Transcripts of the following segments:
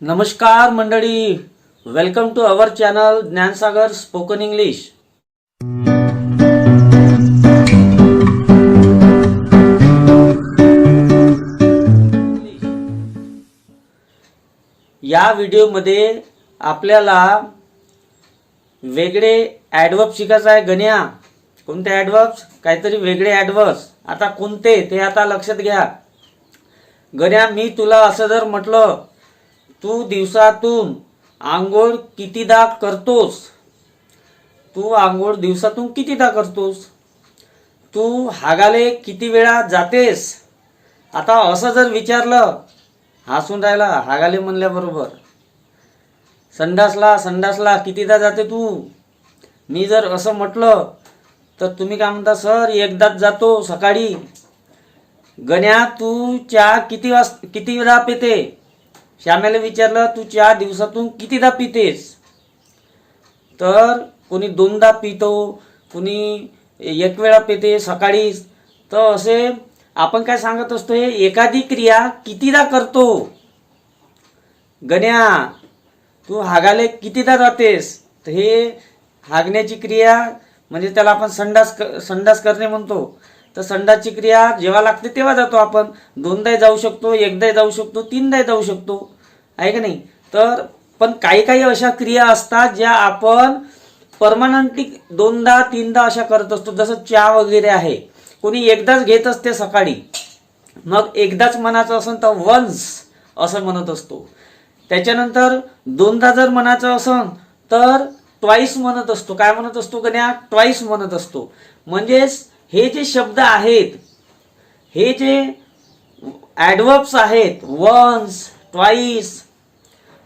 नमस्कार मंडळी, welcome to our channel Gyansagar spoken English. या व्हिडिओमध्ये आपल्याला वेगळे ॲडवर्ब शिकायचं आहे. गण्या, कोणते ॲडवर्ब्स? काहीतरी वेगळे ॲडवर्ब्स. आता कोणते ते आता लक्षात घ्या. गण्या, मी तुला असं जर म्हटलं, तू दिवसातून आंघोळ कितीदा करतोस? तू आंघोळ दिवसातून कितीदा करतोस? तू हागाले किती वेळा जातेस? आता असं जर विचारलं, हसून राहिला हागाले म्हणल्याबरोबर. संडासला कितीदा जाते तू? मी जर असं म्हटलं तर तुम्ही काय म्हणता? सर एकदाच जातो, सकाळी. गण्या, तू चहा किती वेळा पिते? श्यामेला विचारलं, तू चहा दिवसातून कितीदा पितेस? तर कोणी दोनदा पितो, कोणी एक वेळा पिते सकाळी. तर असे आपण काय सांगत असतो, हे एखादी क्रिया कितीदा करतो. गण्या, तू हागाले कितीदा जातेस? तर हे हागण्याची क्रिया म्हणजे त्याला आपण संडास करणे म्हणतो. तर संडासची क्रिया जेव्हा लागते तेव्हा जातो आपण. दोनदा जाऊ शकतो, एकदा जाऊ शकतो, तीनदा जाऊ शकतो, आहे का नाही? तर पण काही अशा क्रिया असतात ज्या आपण परमनंटली दोनदा तीनदा अशा करत असतो. जसं चहा वगैरे आहे, कोणी एकदाच घेत असते सकाळी, मग एकदाच म्हणायचं असेल तर वन्स असं म्हणत असतो. त्याच्यानंतर दोनदा जर म्हणायचं असेल तर ट्वाईस म्हणत असतो. काय म्हणत असतो गण्या? ट्वाईस म्हणत असतो. म्हणजेच हे जे शब्द आहेत, हे जे ॲडवर्ब्स आहेत, वन्स, ट्वाईस,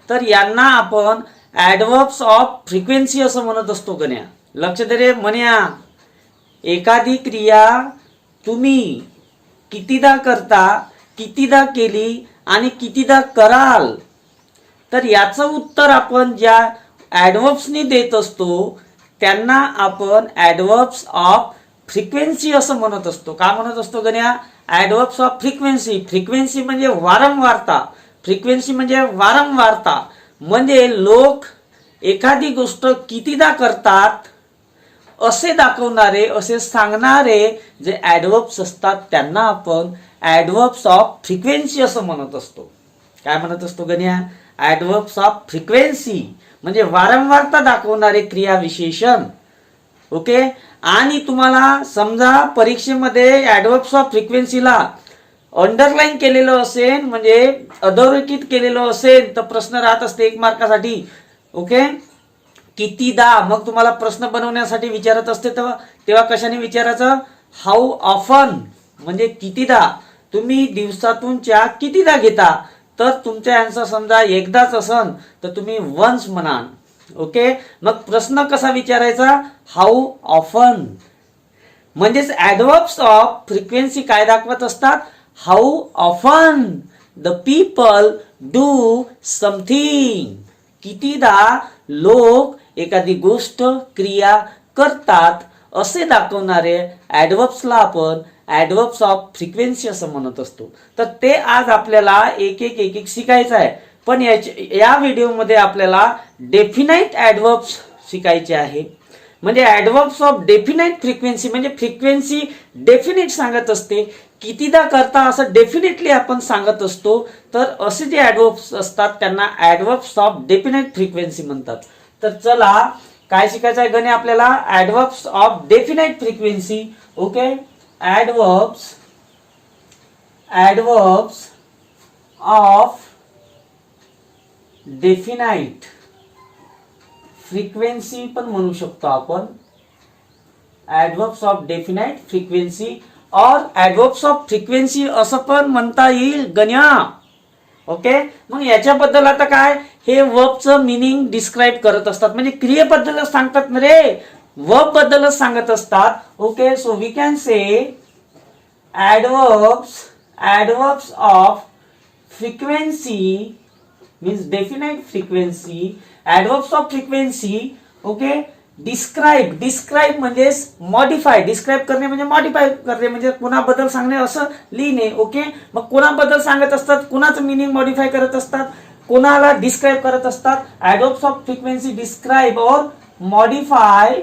तर यांना आपण ॲडवर्ब्स ऑफ फ्रिक्वेन्सी असं म्हणत असतो. गण्या, लक्ष दे रे म्हण्या. एखादी क्रिया तुम्ही कितीदा करता, कितीदा केली आणि कितीदा कराल, तर याचं उत्तर आपण ज्या ॲडवर्ब्सनी देत असतो त्यांना आपण ॲडवर्ब्स ऑफ फ्रिक्वेन्सी असं म्हणत असतो. का म्हणत असतो गण्या? ॲडवर्ब्स ऑफ फ्रिक्वेन्सी. फ्रिक्वेन्सी म्हणजे वारंवारता. फ्रिक्वेन्सी म्हणजे वारंवारता. म्हणजे लोक एखादी गोष्ट कितीदा करतात असे दाखवणारे, असे सांगणारे जे ॲडवर्ब्स असतात त्यांना आपण ॲडवर्ब्स ऑफ फ्रिक्वेन्सी असं म्हणत असतो. काय म्हणत असतो गण्या? ॲडवर्ब्स ऑफ फ्रिक्वेन्सी म्हणजे वारंवारता दाखवणारे क्रियाविशेषण. ओके. आणि तुम्हाला समजा परीक्षेमध्ये ॲडवर्ब्स ऑफ फ्रिक्वेन्सीला अंडरलाईन केलेलं असेल, म्हणजे अधोरेखित केलेलं असेल, तर प्रश्न राहत असते 1 मार्कासाठी. ओके. कितीदा, मग तुम्हाला प्रश्न बनवण्यासाठी विचारत असते तेव्हा कशाने विचारायचं? हाऊ ऑफन म्हणजे कितीदा. तुम्ही दिवसातून चहा कितीदा घेता? तर तुमचा आन्सर समजा एकदाच असन तर तुम्ही वन्स म्हणाल. ओके. मग प्रश्न कसा विचारायचा? How often. म्हणजेच ॲडवर्ब्स ऑफ फ्रिक्वेन्सी काय दाखवत असतात? How often the people do something. कितीदा लोक एखादी गोष्ट, क्रिया करतात असे दाखवणारे ॲडवर्ब्सला आपण ॲडवर्ब्स ऑफ फ्रिक्वेन्सी असं म्हणत असतो. तर ते आज आपल्याला एक शिकायचं आहे. पण या व्हिडिओमध्ये आपल्याला डेफिनाइट ॲडवर्ब्स शिकायचे आहे. म्हणजे ॲडवर्ब्स ऑफ डेफिनाइट फ्रिक्वेन्सी म्हणजे फ्रिक्वेन्सी डेफिनेट सांगत असते. कितीदा करता असं डेफिनेटली आपण सांगत असतो. तर असे जे ॲडवर्ब्स असतात त्यांना ॲडवर्ब्स ऑफ डेफिनाइट फ्रिक्वेन्सी म्हणतात. तर चला, काय शिकायचं आहे गणे आपल्याला? Adverbs of definite frequency. Okay. Adverbs of definite frequency पण म्हणू शकतो आपण. ॲडवर्ब्स ऑफ डेफिनाइट फ्रिक्वेन्सी और ॲडवर्ब्स ऑफ फ्रिक्वेन्सी असं पण म्हणता येईल गण्या. ओके. मग याच्याबद्दल आता काय, हे वर्बचं मिनिंग डिस्क्राईब करत असतात. म्हणजे क्रियेबद्दलच सांगतात ना रे, वर्ब बद्दलच सांगत असतात. Okay. So we can say adverbs of frequency means definite frequency. Adverbs of frequency. Okay. Describe म्हणजे मॉडिफाय. डिस्क्राईब करणे म्हणजे मॉडिफाय करणे, म्हणजे कुणाबद्दल सांगणे असं लिहिणे. ओके. मग कुणाबद्दल सांगत असतात, कुणाचं मिनिंग मॉडिफाय करत असतात? कोणाला डिस्क्राईब करत असतात? ऍडवर्ब्स ऑफ फ्रिक्वेन्सी डिस्क्राईब और मॉडिफाय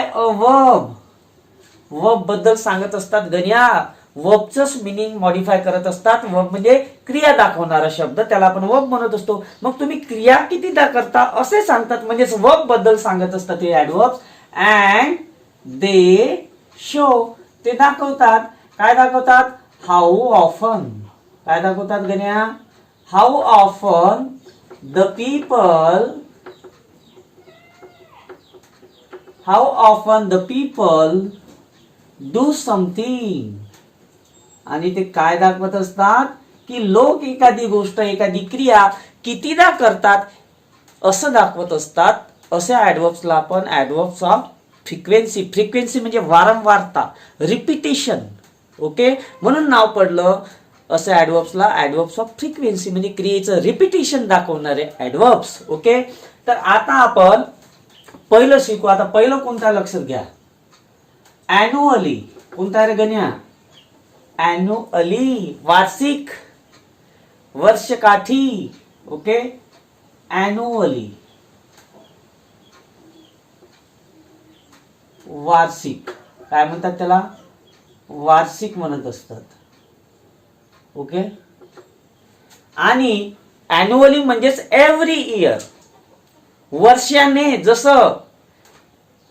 अ वर्ब. वर्ब बद्दल सांगत असतात गण्या. वर्बचंच मिनिंग मॉडिफाय करत असतात. वर्ब म्हणजे क्रिया दाखवणारा शब्द, त्याला आपण वर्ब म्हणत असतो. मग तुम्ही क्रिया कितीदा करता असे सांगतात, म्हणजेच वर्ब बद्दल सांगत असतात हे ऍडवर्ब्स. अँड दे शो, ते दाखवतात. काय दाखवतात? How often. काय दाखवतात गण्या? How often the people do something. आणि ते काय दाखवत असतात की लोक एखादी गोष्ट, एखादी क्रिया कितीदा करतात असं दाखवत असतात. असे ऍडवर्ब्सला आपण ऍडवर्ब्स ऑफ फ्रिक्वेन्सी म्हणजे वारंवारता, रिपिटेशन. ओके, म्हणून नाव पडलं असे ऍडवर्ब्सला ऍडवर्ब्स ऑफ फ्रिक्वेन्सी, म्हणजे क्रियेचं रिपिटेशन दाखवणारे ऍडवर्ब्स. ओके, तर आता आपण पहिलं शिकू. आता पहिलं कोणता लक्षात घ्या? अॅन्युअली. कोणता रे गण्या? अॅन्युअली, वार्षिक, वर्षकाठी. ओके, अॅन्युअली, वार्षिक. काय म्हणतात त्याला? वार्षिक म्हणत असतात. ओके, आणि अॅन्युअली म्हणजेच एव्हरी इयर, वर्षाने. जसं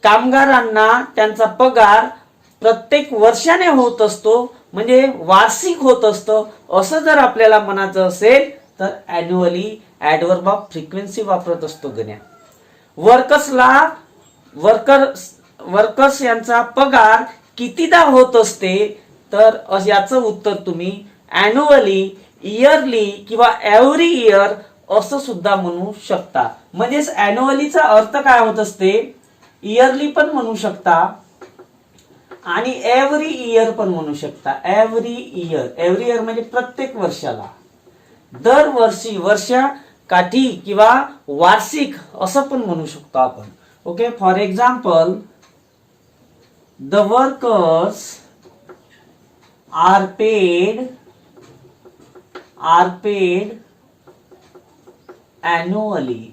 कामगारांना त्यांचा पगार प्रत्येक वर्षाने होत असतो, म्हणजे वार्षिक होत असतं, असं जर आपल्याला म्हणायचं असेल तर अॅन्युअली ऍडवर्ब ऑफ फ्रिक्वेन्सी वापरत असतो गण्या. वर्कर्स यांचा पगार कितीदा होत असते? तर याचं उत्तर तुम्ही अॅन्युअली, इयरली किंवा एव्हरी इयर असं सुद्धा म्हणू शकता. म्हणजेच अॅन्युअलीचा अर्थ काय होत असते? इयरली पण म्हणू शकता आणि एव्हरी इयर पण म्हणू शकता. एव्हरी इयर म्हणजे प्रत्येक वर्षाला, दरवर्षी, वर्षकाठी किंवा वार्षिक असं पण म्हणू शकतो आपण. Okay, for example, the workers are paid annually.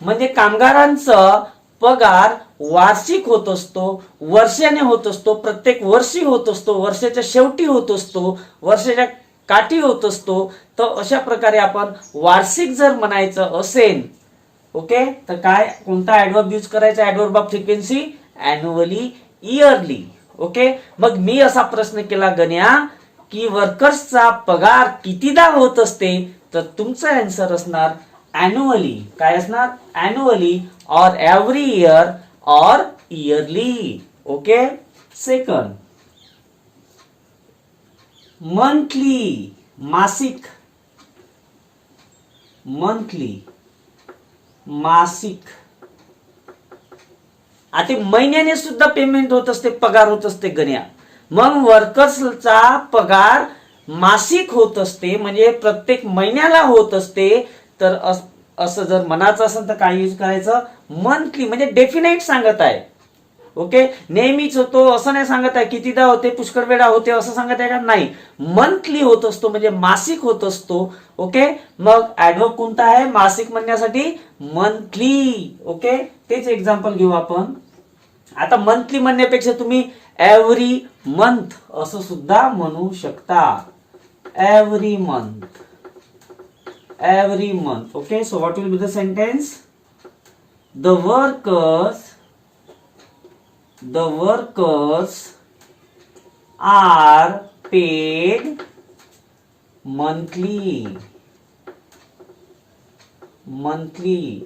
म्हणजे कामगारांचा पगार वार्षिक होत असतो, वर्षाने होत असतो, प्रत्येक वर्षी होत असतो, वर्षाच्या शेवटी होत असतो, वर्षाच्या काठी होत असतो. तर अशा प्रकारे आपण वार्षिक जर म्हणायचं असेल, ओके, तर काय, कोणता ऍडवर्ब यूज करायचा? Adverb of frequency annually, yearly. Okay, मग मी असा प्रश्न केला गण्या की वर्कर्सचा पगार कितीदा होत असते? तर तुमचा आन्सर असणार अॅन्युअली. काय असणार? अॅन्युअली और एव्हरी इयर और इयरली. ओके, सेकंड, मंथली, मासिक. मंथली, मासिक. आता महिन्याने सुद्धा पेमेंट होत असते, पगार होत असते गण्या. मग वर्कर्सचा पगार मासिक होत असते, म्हणजे प्रत्येक महिन्याला होत असते. तर असं जर म्हणायचं असेल तर काय यूज करायचं? मंथली, म्हणजे डेफिनेट सांगत आहे. ओके, नेहमीच होतो असं नाही सांगत आहे, कितीदा होते, पुष्कळ वेळा होते असं सांगत आहे का? नाही, मंथली होत असतो, म्हणजे मासिक होत असतो. ओके, मग ऍडवर्ब कोणता आहे मासिक म्हणण्यासाठी? मंथली. ओके, तेच एक्झाम्पल घेऊ आपण. आता मंथली म्हणण्यापेक्षा तुम्ही एव्हरी मंथ असं सुद्धा म्हणू शकता. Every month, every month. Okay, so what will be the sentence? The workers are paid monthly. Monthly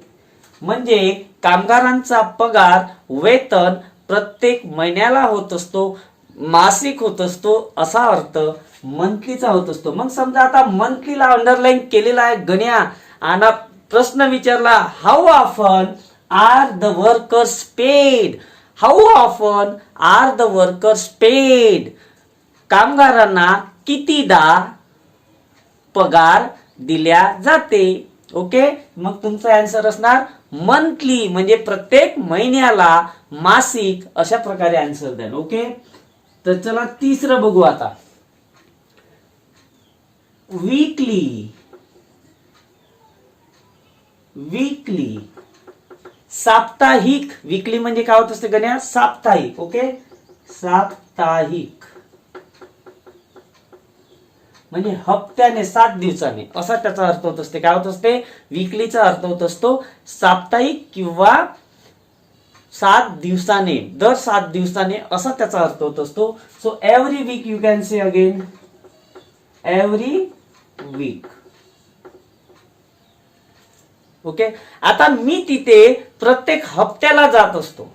म्हणजे कामगारांचा पगार, वेतन प्रत्येक महिन्याला होत असतो, मासिक होत असतो, असा अर्थ मंथलीचा होत असतो. मग समजा आता मंथलीला अंडरलाईन केलेला आहे गण्या आणि प्रश्न विचारला, how often are the workers paid? How often are the workers paid? कामगारांना कितीदा पगार दिल्या जाते? ओके, मग तुमचा आन्सर असणार मंथली, म्हणजे प्रत्येक महिन्याला, मासिक, अशा प्रकारे आन्सर द्या. ओके, तर चला तिसरं बघू आता. वीकली, वीकली, साप्ताहिक, वीकली म्हणजे काय होत असते गण्या, साप्ताहिक. ओके, साप्ताहिक म्हणजे हप्त्याने, 7 दिवसाने असा त्याचा अर्थ होत असते. काय होत असते, वीकलीचा अर्थ होत असतो साप्ताहिक किंवा 7 दिवसाने, दर 7 दिवसाने असा त्याचा अर्थ होत असतो. So every week you can say again, every week. Okay, आता मी तिथे प्रत्येक हप्त्याला जात असतो,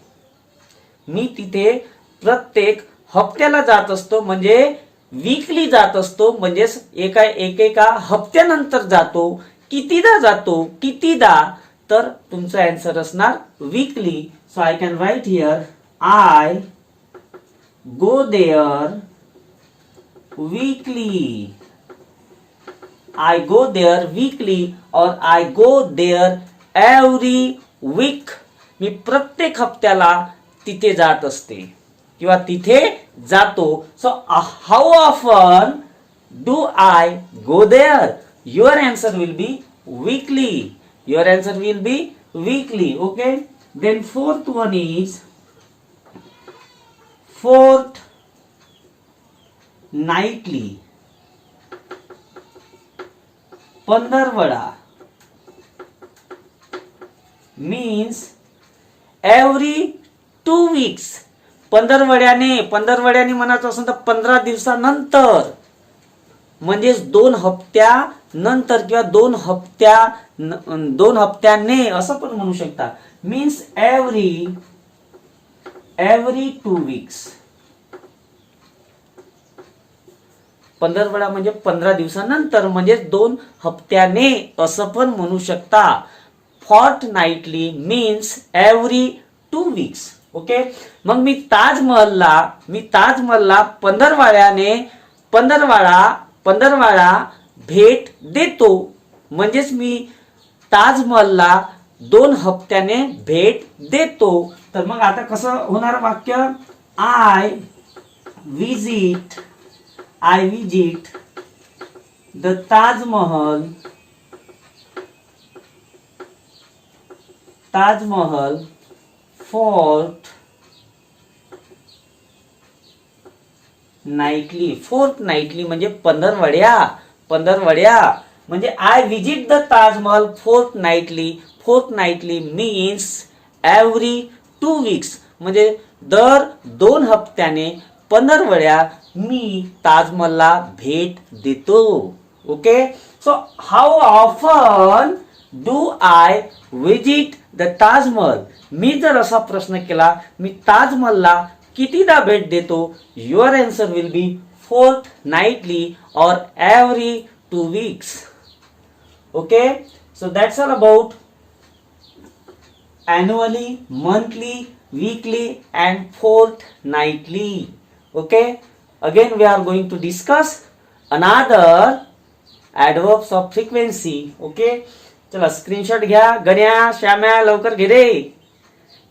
मी तिथे प्रत्येक हप्त्याला जात असतो म्हणजे वीकली जात असतो, म्हणजे एकेका हप्त्यानंतर जातो. कितीदा जातो, कितीदा, तर तुमचा आन्सर असणार weekly. So I can write here, I go there weekly, I go there weekly or I go there every week. मी प्रत्येक हप्त्याला तिथे जात असते किंवा तिथे जातो. So how often do I go there? Your answer will be weekly. Your answer will be weekly. Okay, then fourth one is nightly, पंधरवडा, मीन्स एव्हरी 2 weeks. पंधरवड्याने म्हणायचं असेल तर 15 दिवसानंतर, म्हणजेच 2 हप्त्यानंतर किंवा 2 हप्त्याने असं पण म्हणू शकता. Means every 2 weeks. पंधरवडा म्हणजे 15 दिवसानंतर, म्हणजे 2 हप्त्याने असं पण म्हणू शकता. फॉर्टनाइटली मीन्स एव्हरी 2 weeks. ओके, मग मी ताजमहलला पंधरवाडा भेट देतो, म्हणजेच मी ताजमहलला 2 हप्त्याने भेट देतो. तर मग आता कसं होणार वाक्य, I visit the Taj Mahal fortnightly म्हणजे पंधरवड्या म्हणजे I visit the Taj Mahal fortnightly means every 2 weeks, म्हणजे दर 2 हप्त्याने, पंधरवड्या मी ताजमहलला भेट देतो. Okay, so how often do I visit the Taj Mahal? मी जर असा प्रश्न केला, मी ताजमहलला कितीदा भेट देतो, your answer will be fortnightly और every 2 weeks. Okay, so that's all about annually, monthly, weekly and fortnightly. Okay, again we are going to discuss another adverbs of frequency. Okay, चला स्क्रीनशॉट घ्या. गण्या, श्याम्या लवकर घे रे,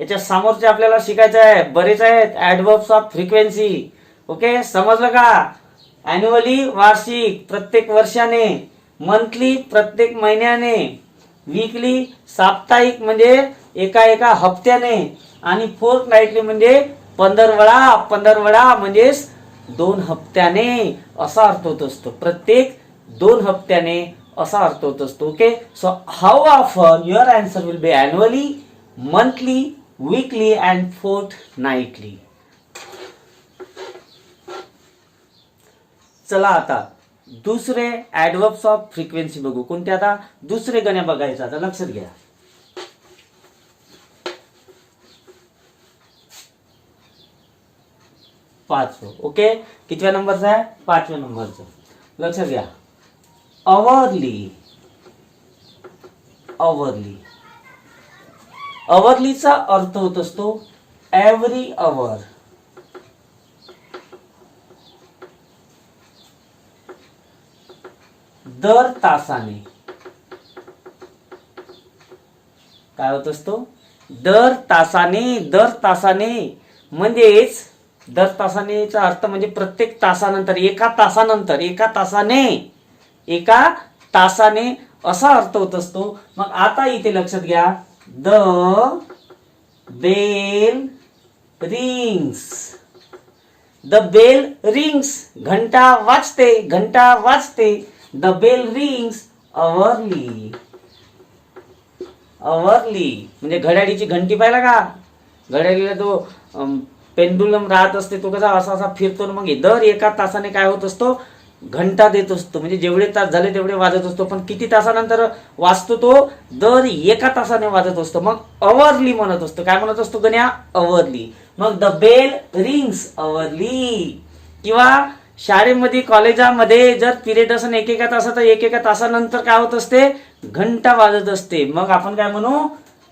याच्या समोरचे आपल्याला शिकायचं आहे, बरेच आहेत adverbs of frequency. ओके, समजलं का? annually वार्षिक, प्रत्येक वर्षाने, मंथली प्रत्येक महिन्याने, वीकली साप्ताहिक म्हणजे एका हप्त्याने, आणि फोर्टनाइटली म्हणजे पंधरवडा म्हणजे 2 हप्त्याने असा अर्थ होत असतो. प्रत्येक 2 हप्त्याने असा अर्थ होत असतो. Okay, so how often? Your answer will B annually, monthly, weekly and fortnightly. चला आता दुसरे ऍडवर्ब्स ऑफ फ्रिक्वेन्सी बघू. कोणते? आता दुसरे गण्या बघायचं. आता लक्षात घ्या. पाचवं. ओके, कितव्या नंबरचा आहे? 5व्या नंबरचा. लक्षात घ्या. अवरली. अवरलीचा अर्थ होत असतो एव्हरी अवर. दर तासाने. काय होत असतो? दर तासाने म्हणजेच दर तासानेचा अर्थ म्हणजे प्रत्येक तासानंतर, एका तासाने एका तासाने असा अर्थ होत असतो. मग आता इथे लक्षात घ्या, the bell rings. The bell rings, घंटा वाजते, घंटा वाजते. The bell rings hourly. Hourly म्हणजे घड्याळीची घंटी पाहिला का? घड्याळीला तो पेंडुलम राहत असते, तो कसा असा असा फिरतो. मग दर एका तासाने काय होत असतो, घंटा देत असतो. म्हणजे जेवढे तास झाले तेवढे वाजत असतो. पण किती तासानंतर वाजतो तो? दर एका तासाने वाजत असतो. मग अवर्ली म्हणत असतो. काय म्हणत असतो गण्या? अवर्ली. मग द बेल रिंग्स अवर्ली. किंवा शाळेमध्ये कॉलेजामध्ये जर पिरियड असेल एकेका तासाचा, एकेका तासानंतर काय होत असते? घंटा वाजत असते. मग आपण काय म्हणू?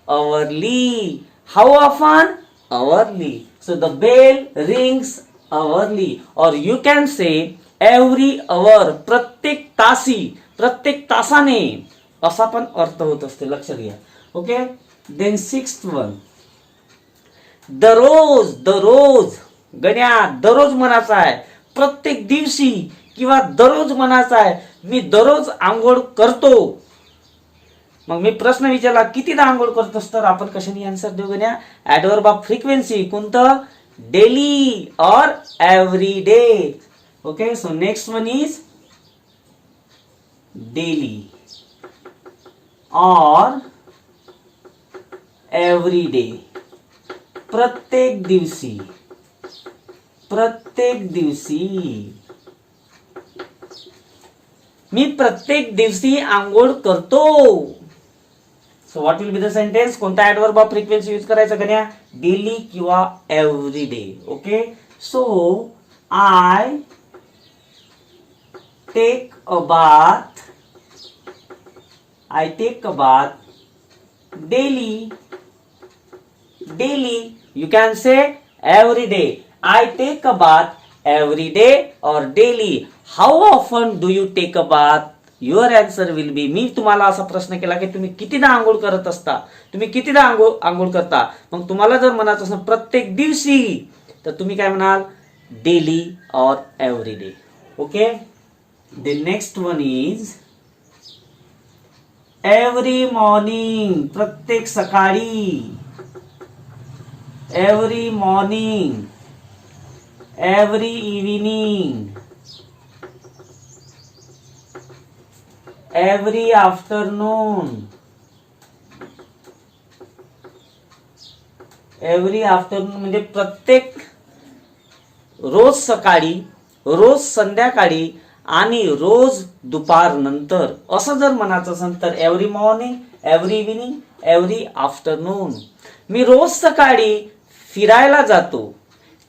Hourly. How often? Hourly. So the bell rings hourly. और you can say every hour, प्रत्येक तासी, प्रत्येक तासाने, असा पण अर्थ होत असते. लक्षात घ्या. ओके. देन 6th वन, दररोज. दररोज गण्या दररोज म्हणायचा आहे, प्रत्येक दिवशी किंवा दररोज म्हणायचा आहे. मी दररोज आंघोळ करतो. मग मी प्रश्न विचारला, कितीदा आंघोळ करतोस? तर आपण कशाने आन्सर देऊ गण्या? Adverb of frequency. कोणतं? डेली और every day. Okay. So next one is daily और एव्हरी डे. प्रत्येक दिवशी, प्रत्येक दिवशी. मी प्रत्येक दिवशी आंघोळ करतो. So what will be the sentence? कोणता ऍडव्हर्ब ऑफ फ्रिक्वेन्सी यूज करायचा गण्या? डेली किंवा every day. Okay. So I take a bath. I take a bath daily. Daily. You can say every day. I take a bath every day or daily. How often do you take a bath? Your answer will be, मी तुम्हाला असा प्रश्न केला की तुम्ही कितीदा आंघोळ करत असता, तुम्ही कितीदा आंघोळ करता. मग तुम्हाला जर म्हणायचं असेल प्रत्येक दिवशी, तर तुम्ही काय म्हणाल? डेली और every day. Okay. The next one is every morning. प्रत्येक सकाळी. Every morning. Every evening. Every afternoon. Every afternoon म्हणजे प्रत्येक, रोज सकाळी, रोज संध्याकाळी आणि रोज दुपार नंतर, असं जर म्हणायचं असेल तर every morning, every evening, every afternoon. मी रोज सकाळी फिरायला जातो.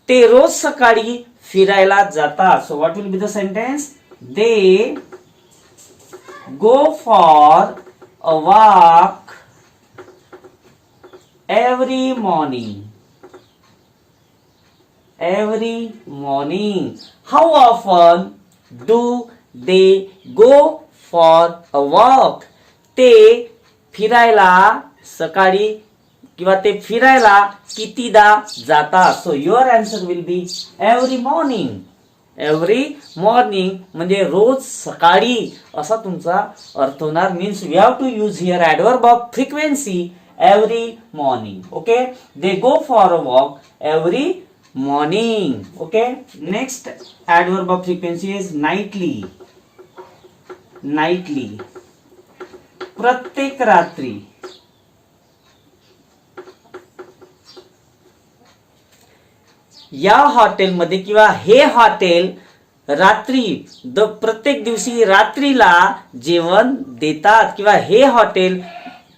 ते रोज सकाळी फिरायला जातात. So what will be the sentence? They go for a walk every morning. Every morning. How often do they go for a walk? ते फिरायला सकाळी किंवा ते फिरायला कितीदा जातात? So your answer will be every morning. Every morning म्हणजे रोज सकाळी असा तुमचा अर्थ होणार. Means we have to use here adverb of frequency every morning. Okay. They go for a walk every morning. Okay. Next adverb of frequency is nightly. Nightly. प्रत्येक रात्री. या हॉटेलमध्ये किंवा हे हॉटेल रात्री, प्रत्येक दिवशी रात्रीला जेवण देतात. किंवा हे हॉटेल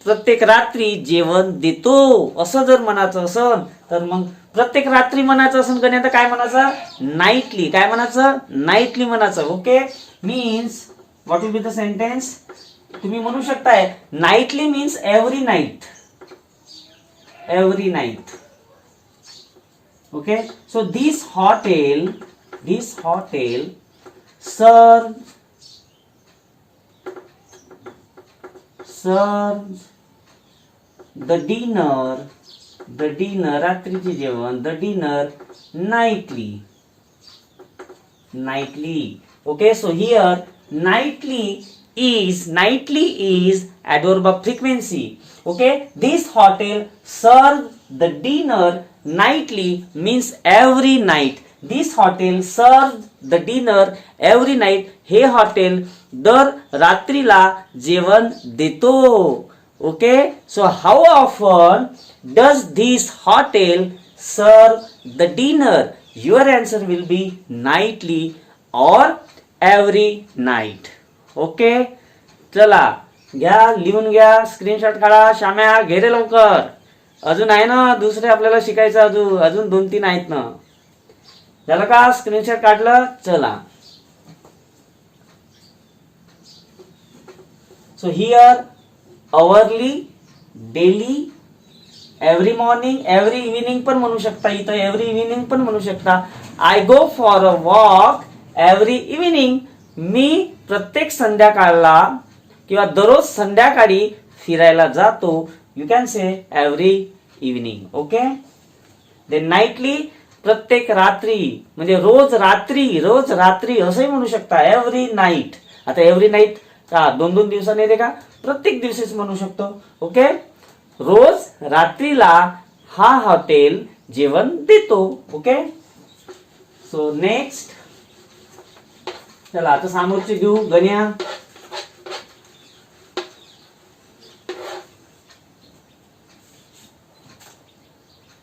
प्रत्येक रात्री जेवण देतो. असं जर म्हणायचं असेल तर मग प्रत्येक रात्री म्हणायचं असेल गण्या तर काय म्हणायचं? नाईटली. काय म्हणायचं? नाईटली म्हणायचं. Okay. Means what will be the sentence? तुम्ही म्हणू शकताय nightly means every night. Every night. Okay. So this hotel serves the dinner, रात्रीचे जेवण, the dinner nightly. Okay, so here Nightly is adverb of frequency. Okay, this hotel serves the dinner nightly means every night. This hotel serves the dinner every night. हे hotel दर रात्रीला जेवण देतो. Okay, so how often does this hotel serve the dinner? Your answer will be nightly or every night. Okay, चला घ्या, लिहून घ्या, screenshot काढा. श्याम्या घे रे लवकर, अजून आहे ना दुसरे आपल्याला शिकायचं, अजून 2-3 आहेत ना. झालं का? स्क्रीनशॉट काढलं? चला. So here hourly, daily, every morning, every evening पण म्हणू शकता. इथं एव्हरी इव्हिनिंग पण म्हणू शकता. I go for a walk every evening. मी प्रत्येक संध्याकाळला किंवा दररोज संध्याकाळी फिरायला जातो. You can say every evening. Okay. They nightly प्रत्येक रात्री, म्हणजे रोज रात्री असंही म्हणू शकता. Every night. आता एव्हरी नाईट का 2-2 दिवसांनी येते का? प्रत्येक दिवशीच म्हणू शकतो. ओके. रोज रात्रीला हा हॉटेल जेवण देतो. ओके. सो नेक्स्ट, चला आता समोरचे घेऊ. गण्या,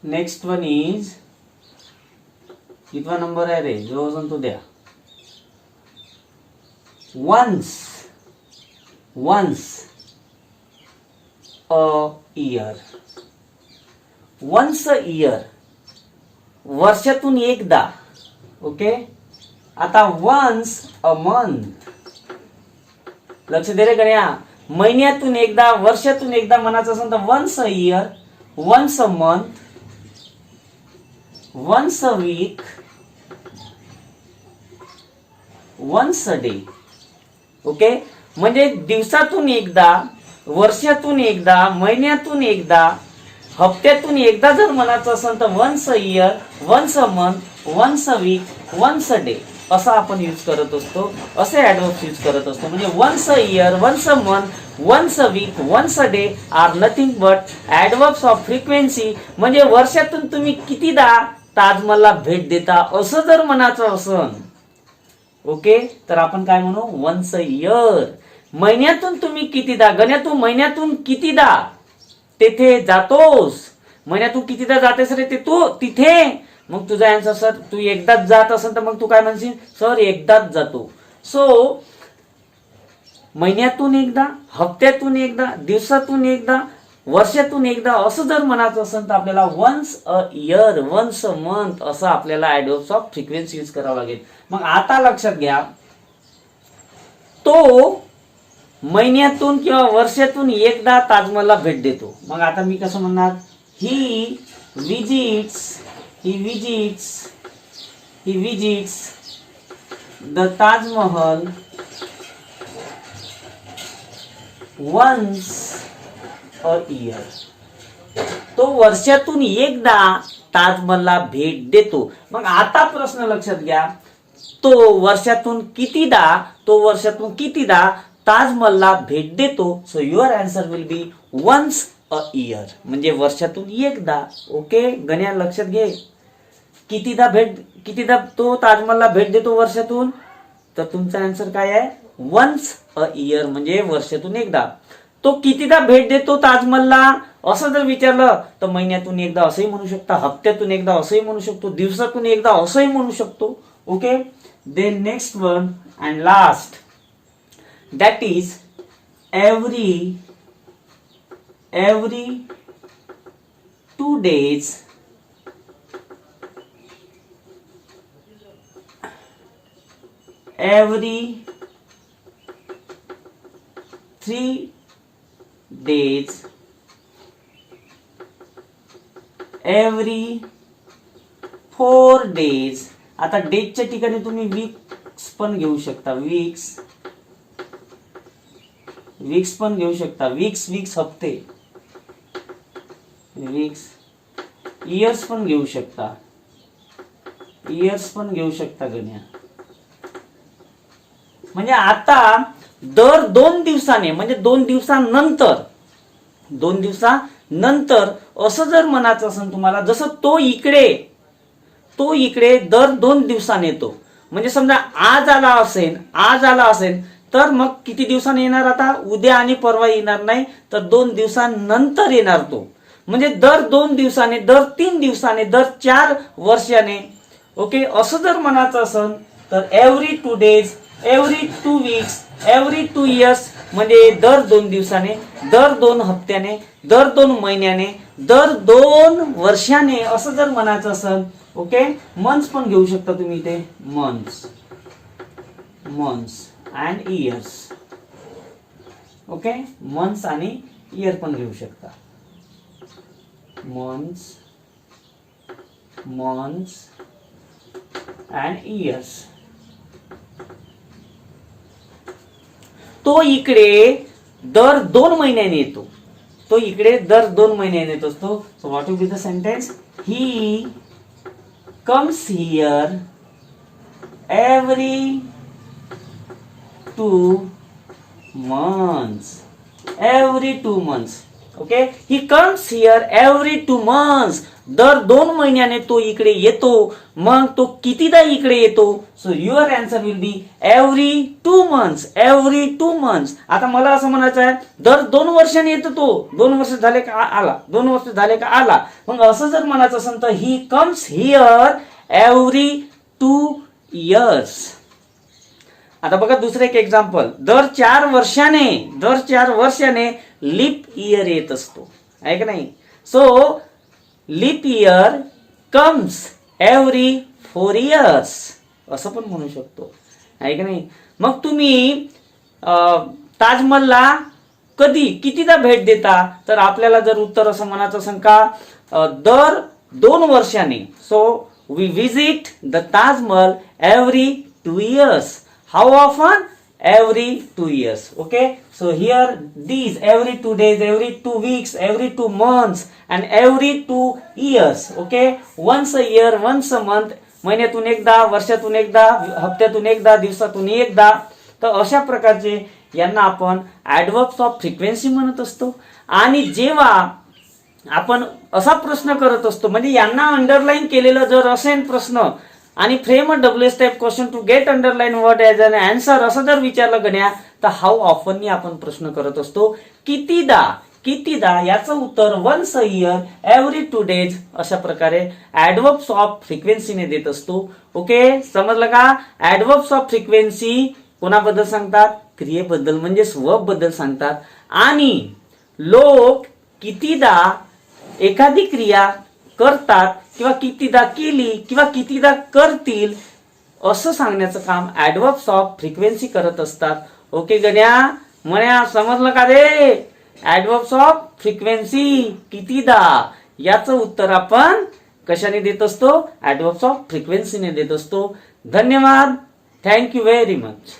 नेक्स्ट वन इज, कितवा नंबर आहे रे? जो असेल तो द्या. once a year. once a year वर्षातून एकदा. ओके. आता once a month, लक्ष दे रे गण्या. महिन्यातून एकदा, वर्षातून एकदा म्हणायचं असेल तर once a year, once a month, once a week, once a day. Okay. म्हणजे दिवसातून एकदा, वर्षातून एकदा, महिन्यातून एकदा, हप्त्यातून एकदा जर म्हणायचं असेल तर once a year, once a month, once a week, once a day असं आपण यूज करत असतो. असे ऍडवर्ब्स यूज करत असतो. म्हणजे once a year, once a month, once a week, once a day are nothing but adverbs of frequency. म्हणजे वर्षातून तुम्ही कितीदा ताजमहलला भेट देता असं जर म्हणायचं असन, ओके, तर आपण काय म्हणू? once a year. महिन्यातून तुम्ही कितीदा, गण्या तू महिन्यातून कितीदा तेथे जातोस? महिन्यातून कितीदा जातेस रे ते तू तिथे? मग तुझा आन्सर सर तू एकदाच जात असेल तर मग तू काय म्हणशील? सर एकदाच जातो. सो महिन्यातून एकदा, हप्त्यातून एकदा, दिवसातून एकदा, वर्षातून एकदा असं जर म्हणायचं असेल तर आपल्याला once a year, once a month असं आपल्याला ऍडवर्ब्स ऑफ फ्रिक्वेन्सी यूज करावं लागेल. मग आता लक्षात घ्या, तो महिन्यातून किंवा वर्षातून एकदा ताजमहलला भेट देतो. मग आता मी कसं म्हणणार? He visits the Taj Mahal once a year. तो वर्षातून एकदा ताजमहलला भेट देतो. मग आता प्रश्न लक्षात घ्या, तो वर्षातून कितीदा ताजमहलला भेट देतो? So your answer will be once a year, म्हणजे वर्षातून एकदा. ओके. गण्या लक्षात घे, कितीदा तो ताजमहलला भेट देतो वर्षातून? तर तुमचा आन्सर काय आहे? वन्स अ इयर, म्हणजे वर्षातून एकदा. तो कितीदा भेट देतो ताजमहलला असं जर विचारलं तर महिन्यातून एकदा असंही म्हणू शकता, हप्त्यातून एकदा असंही म्हणू शकतो, दिवसातून एकदा असंही म्हणू शकतो. Okay. Then next one and last, that is every 2 days, every 3 days, every 4 days. आता डेजच्या ठिकाणी तुम्ही वीक्स पण घेऊ शकता. वीक्स पण घेऊ शकता. वीक्स हप्ते. वीक्स. इयर्स पण घेऊ शकता. गण्या. म्हणजे आता दर 2 दिवसाने म्हणजे 2 दिवसानंतर असं जर म्हणायचं असेल तुम्हाला, जसं तो इकडे दर 2 दिवसाने येतो. म्हणजे समजा आज आला असेल तर मग किती दिवसांनी येणार, आता उद्या आणि परवा येणार नाही तर 2 दिवसानंतर येणार तो. म्हणजे दर 2 दिवसाने, दर 3 दिवसाने, दर 4 वर्षाने. ओके, असं जर म्हणायचं असेल तर every 2 days, every 2 weeks, every 2 years, म्हणजे दर 2 दिवसाने, दर 2 हप्त्याने, दर 2 महिन्याने, दर 2 वर्षाने असं जर म्हणायचं असेल. ओके, मंथ्स पण घेऊ शकता तुम्ही इथे, months and years. Okay, months आणि इयर पण घेऊ शकता. Months and years. तो इकडे दर 2 महिन्याने येतो. तो इकडे दर 2 महिन्याने येत असतो. So what will be the sentence? He comes here every 2 months. Every 2 months. Okay, he comes here every 2 months. दर 2 महिन्याने तो इकडे येतो. मग तो कितीदा इकडे येतो? So your answer will be every 2 months. Every 2 months. आता मला असं म्हणायचं आहे, दर 2 वर्षांनी येतो तो. 2 वर्ष झाले का आला, 2 वर्ष झाले का आला. मग असं जर म्हणायचं असेल तर he comes here every 2 years. आता बघा दुसरं एक एक्झाम्पल. दर 4 वर्षाने लीप इयर येत असतो, आहे का नाही. So leap year comes every 4 years असं पण म्हणू शकतो, आहे का नाही. मग तुम्ही ताजमहलला कितीदा भेट देता, तर आपल्याला जर उत्तर असं म्हणायचं असेल का दर 2 वर्षाने. So we visit the Taj Mahal every 2 years. How often? Every 2 years. Okay, so here these every 2 days, every 2 weeks, every 2 months and every 2 years. Okay, once a year, once a month, महिन्यातून एकदा, वर्षातून एकदा, हप्त्यातून एकदा, दिवसातून एकदा. तर अशा प्रकारचे यांना आपण ऍडव्हर्ब्स ऑफ फ्रिक्वेन्सी म्हणत असतो. आणि जेव्हा आपण असा प्रश्न करत असतो, म्हणजे यांना अंडरलाईन केलेलं जर असेल प्रश्न आणि frame a WH type question to get underline word as an answer असं जर विचारलं गण्या, तर हाऊ ऑफननी आपण प्रश्न करत असतो, कितीदा याचं उत्तर once a year, every 2 days अशा प्रकारे ऍडव्हर्ब्स ऑफ फ्रिक्वेन्सीने देत असतो. ओके, समजलं का. ऍडव्हर्ब्स ऑफ फ्रिक्वेन्सी कोणाबद्दल सांगतात? क्रियेबद्दल म्हणजेच वर्ब बद्दल सांगतात. आणि लोक कितीदा एखादी क्रिया करतात किंवा कितीदा केली किंवा कितीदा करतील असं सांगण्याचं काम ऍडव्हर्ब्स ऑफ फ्रिक्वेन्सी करत असतात. ओके गण्या, म्हण्या समजलं का रे. ऍडव्हर्ब्स ऑफ फ्रिक्वेन्सी कितीदा याचं उत्तर आपण कशाने देत असतो? ऍडव्हर्ब्स ऑफ फ्रिक्वेन्सीने देत असतो. धन्यवाद. Thank you very much.